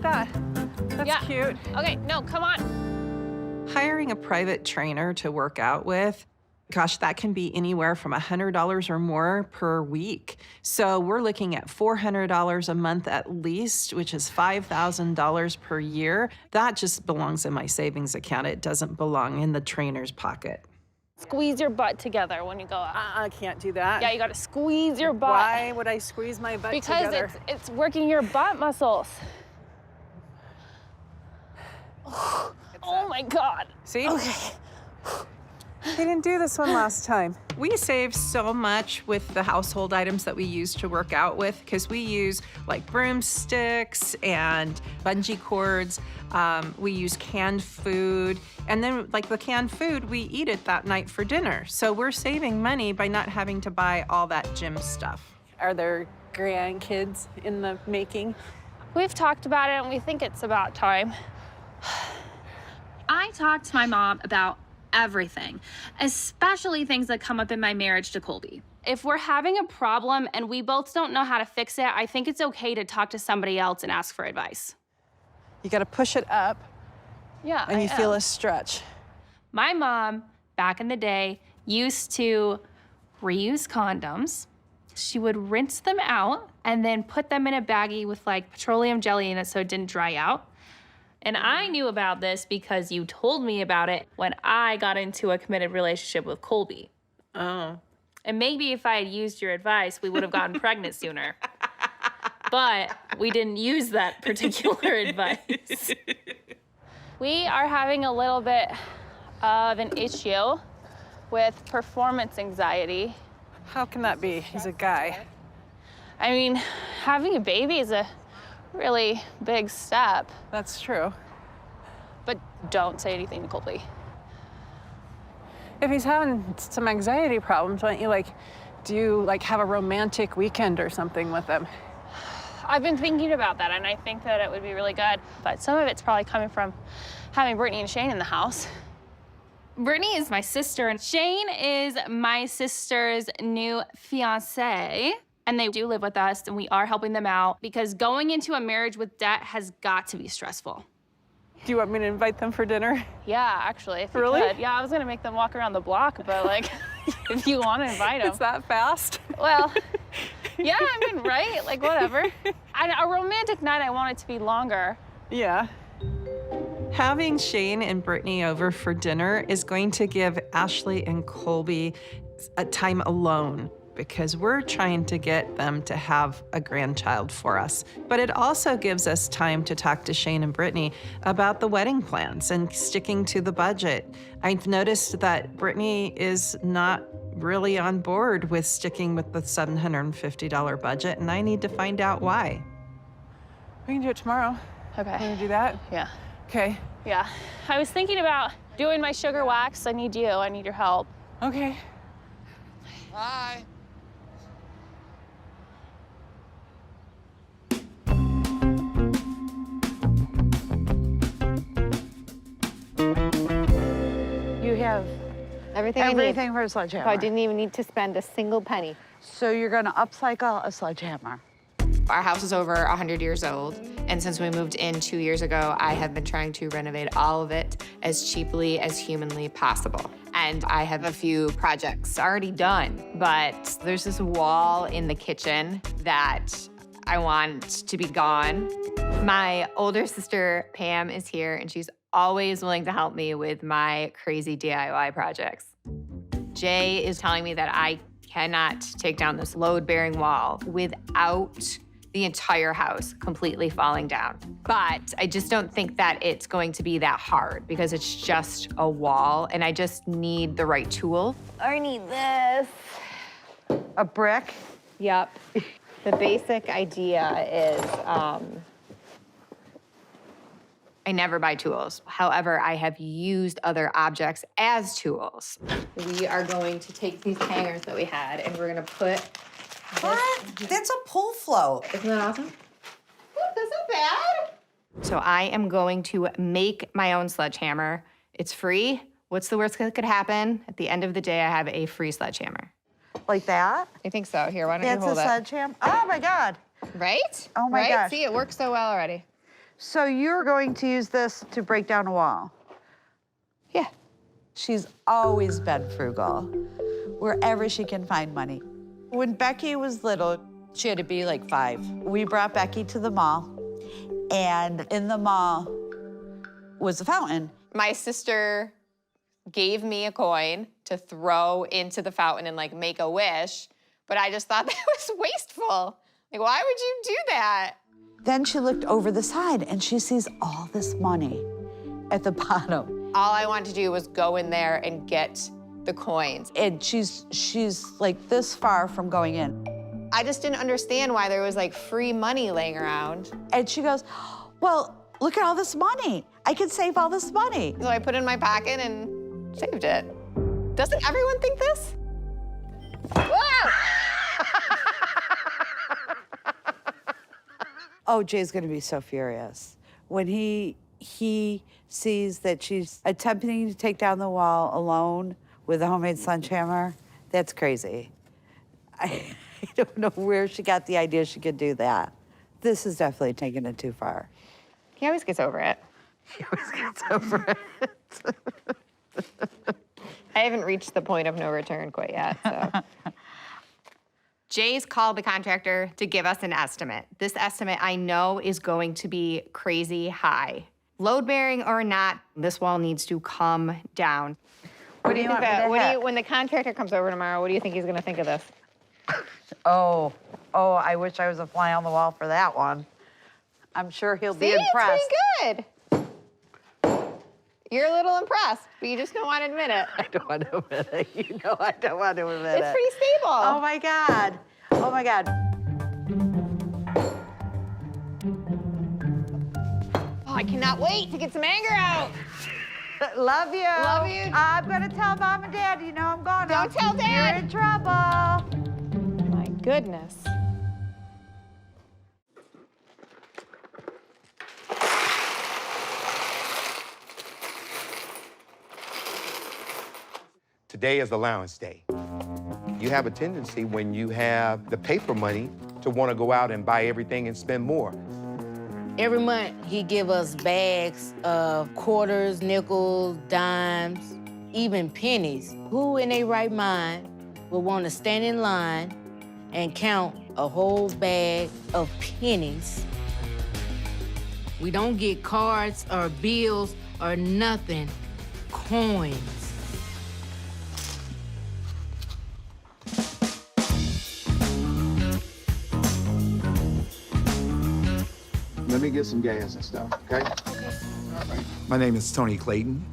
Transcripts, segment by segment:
like that. That's cute. Okay, no, come on. Hiring a private trainer to work out with, gosh, that can be anywhere from $100 or more per week. So we're looking at $400 a month at least, which is $5,000 per year. That just belongs in my savings account. It doesn't belong in the trainer's pocket. Squeeze your butt together when you go up. I can't do that. Yeah, you gotta squeeze your butt. Why would I squeeze my butt together? Because it's working your butt muscles. Oh my God. See? Okay. They didn't do this one last time. We save so much with the household items that we use to work out with because we use like broomsticks and bungee cords. We use canned food. And then like the canned food, we eat it that night for dinner. So we're saving money by not having to buy all that gym stuff. Are there grandkids in the making? We've talked about it and we think it's about time. I talked to my mom about everything, especially things that come up in my marriage to Colby. If we're having a problem and we both don't know how to fix it, I think it's okay to talk to somebody else and ask for advice. You gotta push it up Yeah, and you feel a stretch. My mom, back in the day, used to reuse condoms. She would rinse them out and then put them in a baggie with like petroleum jelly in it so it didn't dry out. And I knew about this because you told me about it when I got into a committed relationship with Colby. Oh. And maybe if I had used your advice, we would have gotten pregnant sooner. But we didn't use that particular advice. We are having a little bit of an issue with performance anxiety. How can that be? He's a guy. I mean, having a baby is a really big step. That's true. But don't say anything to Colby. If he's having some anxiety problems, why don't you do you have a romantic weekend or something with him? I've been thinking about that, and I think that it would be really good. But some of it's probably coming from having Brittany and Shane in the house. Brittany is my sister, and Shane is my sister's new fiancé. And they do live with us, and we are helping them out because going into a marriage with debt has got to be stressful. Do you want me to invite them for dinner? Yeah, actually, if you Really? could. Yeah, I was gonna make them walk around the block, but if you want to invite them. It's that fast? Well, yeah, I mean, right? Whatever. A romantic night, I want it to be longer. Yeah. Having Shane and Brittany over for dinner is going to give Ashley and Colby a time alone because we're trying to get them to have a grandchild for us. But it also gives us time to talk to Shane and Brittany about the wedding plans and sticking to the budget. I've noticed that Brittany is not really on board with sticking with the $750 budget, and I need to find out why. We can do it tomorrow. Okay. Want to do that? Yeah. Okay. Yeah. I was thinking about doing my sugar wax. I need you. I need your help. Okay. Bye. You have Everything for a sledgehammer. I didn't even need to spend a single penny. So you're going to upcycle a sledgehammer. Our house is over 100 years old, and since we moved in 2 years ago, I have been trying to renovate all of it as cheaply as humanly possible. And I have a few projects already done, but there's this wall in the kitchen that I want to be gone. My older sister, Pam, is here, and she's always willing to help me with my crazy DIY projects. Jay is telling me that I cannot take down this load-bearing wall without the entire house completely falling down. But I just don't think that it's going to be that hard because it's just a wall and I just need the right tool. I need this. A brick? Yep. The basic idea is, I never buy tools. However, I have used other objects as tools. We are going to take these hangers that we had and we're gonna put What? That's a pull float. Isn't that awesome? That's not bad. So I am going to make my own sledgehammer. It's free. What's the worst that could happen? At the end of the day, I have a free sledgehammer. Like that? I think so. Here, why don't That's you hold a it? sledgehammer? Oh, my God. Right? Oh, my right? gosh. See, it works so well already. So you're going to use this to break down a wall? Yeah. She's always been frugal, wherever she can find money. When Becky was little, she had to be like 5. We brought Becky to the mall, and in the mall was a fountain. My sister gave me a coin to throw into the fountain and like make a wish, but I just thought that was wasteful. Like, why would you do that? Then she looked over the side and she sees all this money at the bottom. All I wanted to do was go in there and get the coins. And she's like this far from going in. I just didn't understand why there was like free money laying around. And she goes, well, look at all this money. I can save all this money. So I put it in my pocket and saved it. Doesn't everyone think this? Whoa! Oh, Jay's gonna be so furious. When he sees that she's attempting to take down the wall alone with a homemade sledgehammer, that's crazy. I don't know where she got the idea she could do that. This is definitely taking it too far. He always gets over it. He always gets over it. I haven't reached the point of no return quite yet, so. Jay's called the contractor to give us an estimate. This estimate I know is going to be crazy high. Load bearing or not, this wall needs to come down. What do you want me to hit? When the contractor comes over tomorrow, what do you think he's gonna think of this? Oh, I wish I was a fly on the wall for that one. I'm sure he'll be impressed. It's pretty good. You're a little impressed, but you just don't want to admit it. I don't want to admit it. You know I don't want to admit it. It's pretty stable. Oh my God. Oh my God. Oh, I cannot wait to get some anger out. Love you. Love you. I'm gonna tell Mom and Dad. You know I'm gonna. Don't tell Dad. You're in trouble. My goodness. Today is allowance day. You have a tendency when you have the paper money to want to go out and buy everything and spend more. Every month, he give us bags of quarters, nickels, dimes, even pennies. Who in their right mind would want to stand in line and count a whole bag of pennies? We don't get cards or bills or nothing, coins. Let me get some gas and stuff, okay? My name is Tony Clayton,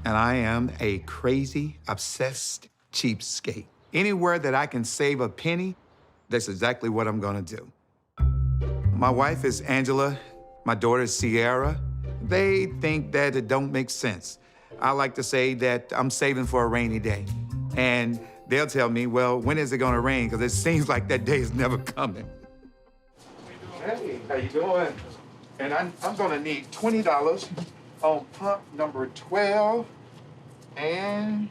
and I am a crazy, obsessed cheapskate. Anywhere that I can save a penny, that's exactly what I'm gonna do. My wife is Angela, my daughter is Sierra. They think that it don't make sense. I like to say that I'm saving for a rainy day. And they'll tell me, well, when is it gonna rain? Because it seems like that day is never coming. Hey, how you doing? And I'm gonna need $20 on pump number 12. And,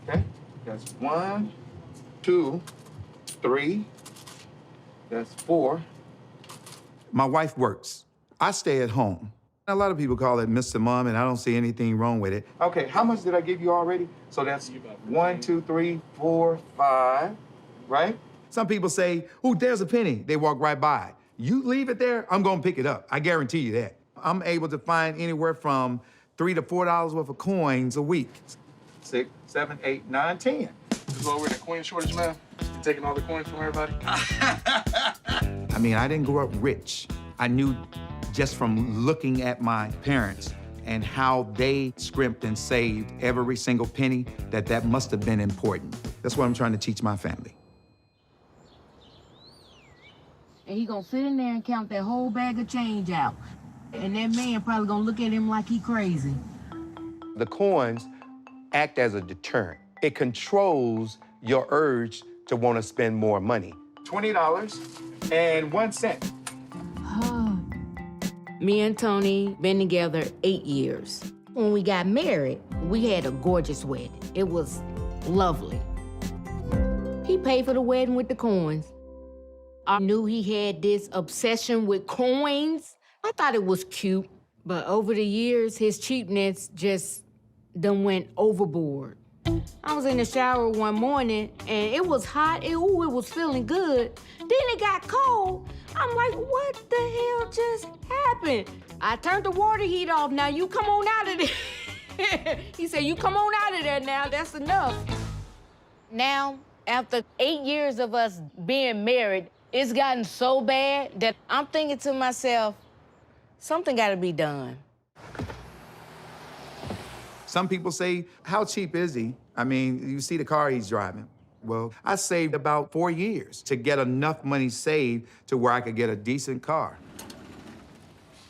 okay, that's 1, 2, 3, that's 4. My wife works. I stay at home. A lot of people call it Mr. Mom, and I don't see anything wrong with it. Okay, how much did I give you already? So that's 1, 2, 3, 4, 5, right? Some people say, oh, there's a penny. They walk right by. You leave it there, I'm gonna pick it up. I guarantee you that. I'm able to find anywhere from $3 to $4 worth of coins a week. 6, 7, 8, 9, 10. Is over the coin shortage, man? You taking all the coins from everybody? I mean, I didn't grow up rich. I knew just from looking at my parents and how they scrimped and saved every single penny that must have been important. That's what I'm trying to teach my family. And he gonna sit in there and count that whole bag of change out. And that man probably gonna look at him like he crazy. The coins act as a deterrent. It controls your urge to want to spend more money. $20 and 1 cent. Me and Tony been together 8 years. When we got married, we had a gorgeous wedding. It was lovely. He paid for the wedding with the coins. I knew he had this obsession with coins. I thought it was cute, but over the years, his cheapness just done went overboard. I was in the shower one morning, and it was hot. It was feeling good. Then it got cold. I'm like, what the hell just happened? I turned the water heat off. Now you come on out of there. He said, you come on out of there now. That's enough. Now, after 8 years of us being married, it's gotten so bad that I'm thinking to myself, something got to be done. Some people say, how cheap is he? I mean, you see the car he's driving. Well, I saved about 4 years to get enough money saved to where I could get a decent car.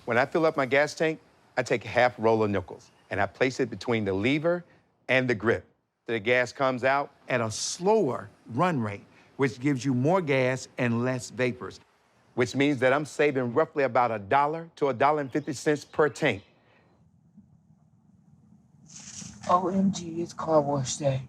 When I fill up my gas tank, I take a half roll of nickels and I place it between the lever and the grip. The gas comes out at a slower run rate, which gives you more gas and less vapors. Which means that I'm saving roughly about $1 to $1.50 per tank. OMG, it's car wash day.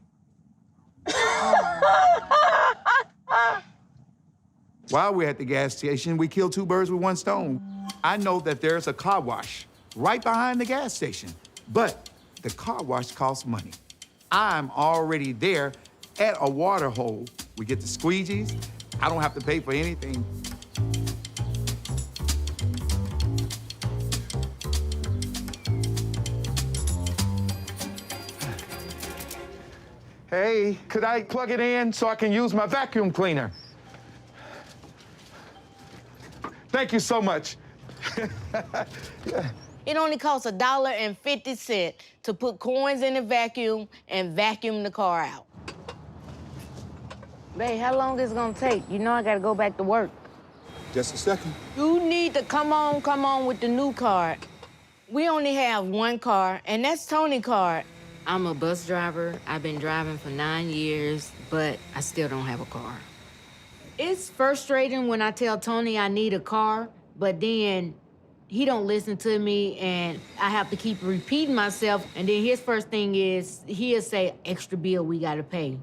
While we're at the gas station, we kill 2 birds with 1 stone. I know that there's a car wash right behind the gas station, but the car wash costs money. I'm already there at a water hole. We get the squeegees. I don't have to pay for anything. Hey, could I plug it in so I can use my vacuum cleaner? Thank you so much. It only costs $1.50 to put coins in the vacuum and vacuum the car out. Babe, how long is it gonna take? You know I gotta go back to work. Just a second. You need to come on with the new card. We only have 1 car, and that's Tony's card. I'm a bus driver. I've been driving for 9 years, but I still don't have a car. It's frustrating when I tell Tony I need a car, but then he don't listen to me, and I have to keep repeating myself, and then his first thing is he'll say, extra bill we gotta pay.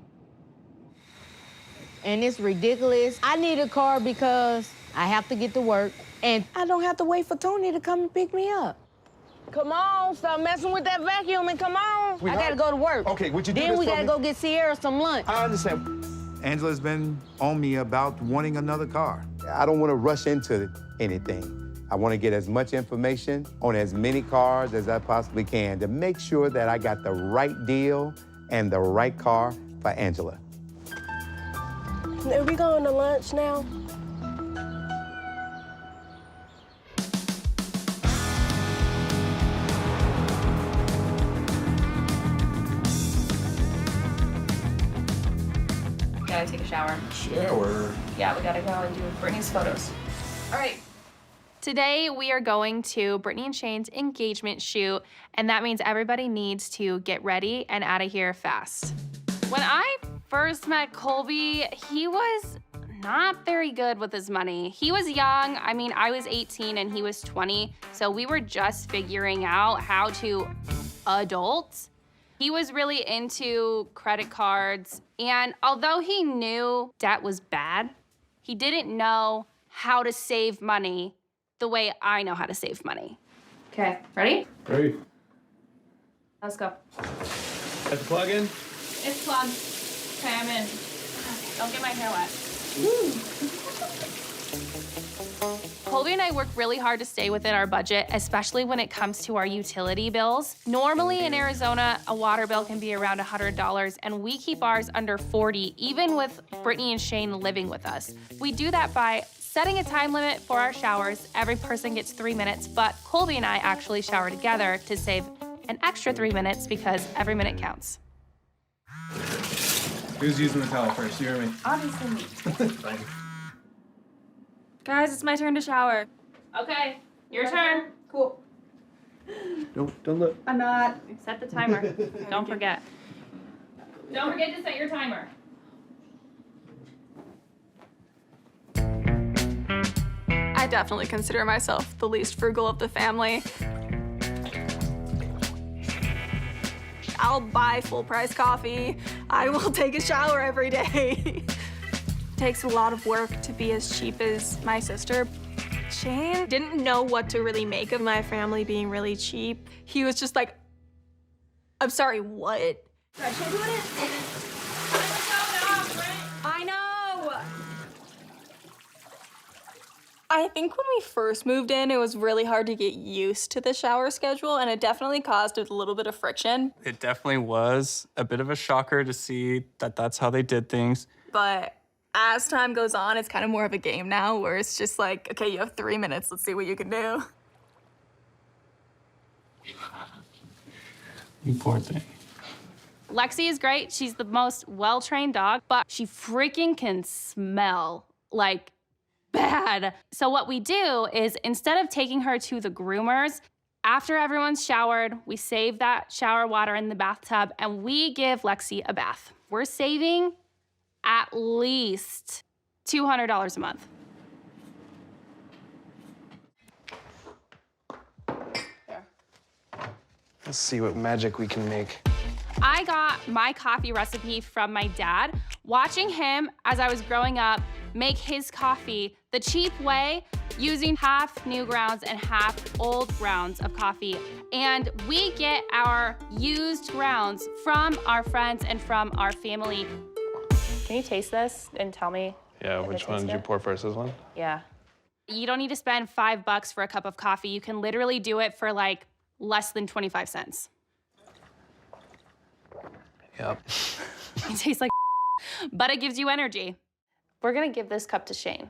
And it's ridiculous. I need a car because I have to get to work, and I don't have to wait for Tony to come and pick me up. Come on, stop messing with that vacuum and come on. I gotta go to work. Okay, would you do Then this we for gotta me? go get Sierra some lunch. I understand. Angela's been on me about wanting another car. I don't want to rush into anything. I want to get as much information on as many cars as I possibly can to make sure that I got the right deal and the right car for Angela. Are we going to lunch now? Gotta take a shower. Shower? Yeah, we gotta go and do Brittany's photos. All right. Today, we are going to Brittany and Shane's engagement shoot, and that means everybody needs to get ready and out of here fast. When I first met Colby, he was not very good with his money. He was young. I mean, I was 18 and he was 20, so we were just figuring out how to adult. He was really into credit cards, and although he knew debt was bad, he didn't know how to save money the way I know how to save money. Okay, ready? Ready. Let's go. Got the plug in? It's plugged. Okay, I'm in. Don't get my hair wet. Colby and I work really hard to stay within our budget, especially when it comes to our utility bills. Normally in Arizona, a water bill can be around $100, and we keep ours under $40, even with Brittany and Shane living with us. We do that by setting a time limit for our showers. Every person gets 3 minutes, but Colby and I actually shower together to save an extra 3 minutes because every minute counts. Who's using the towel first, you or me? Obviously me. Thank you. Guys, it's my turn to shower. Okay, your turn. Cool. Don't look. I'm not. Set the timer. Don't forget. Don't forget to set your timer. I definitely consider myself the least frugal of the family. I'll buy full-price coffee. I will take a shower every day. It takes a lot of work to be as cheap as my sister. Shane didn't know what to really make of my family being really cheap. He was just like, I'm sorry, what? I know. I think when we first moved in, it was really hard to get used to the shower schedule, and it definitely caused a little bit of friction. It definitely was a bit of a shocker to see that that's how they did things. But as time goes on, it's kind of more of a game now, where it's just like, okay, you have 3 minutes, let's see what you can do. You poor thing. Lexi is great. She's the most well-trained dog, but she freaking can smell like bad. So what we do is instead of taking her to the groomers, after everyone's showered, we save that shower water in the bathtub and we give Lexi a bath. We're saving at least $200 a month. Let's see what magic we can make. I got my coffee recipe from my dad, watching him as I was growing up make his coffee the cheap way, using half new grounds and half old grounds of coffee. And we get our used grounds from our friends and from our family. Can you taste this and tell me? Yeah, which one did you pour first? This one? Yeah. You don't need to spend $5 for a cup of coffee. You can literally do it for like less than 25 cents. Yep. It tastes like but it gives you energy. We're gonna give this cup to Shane.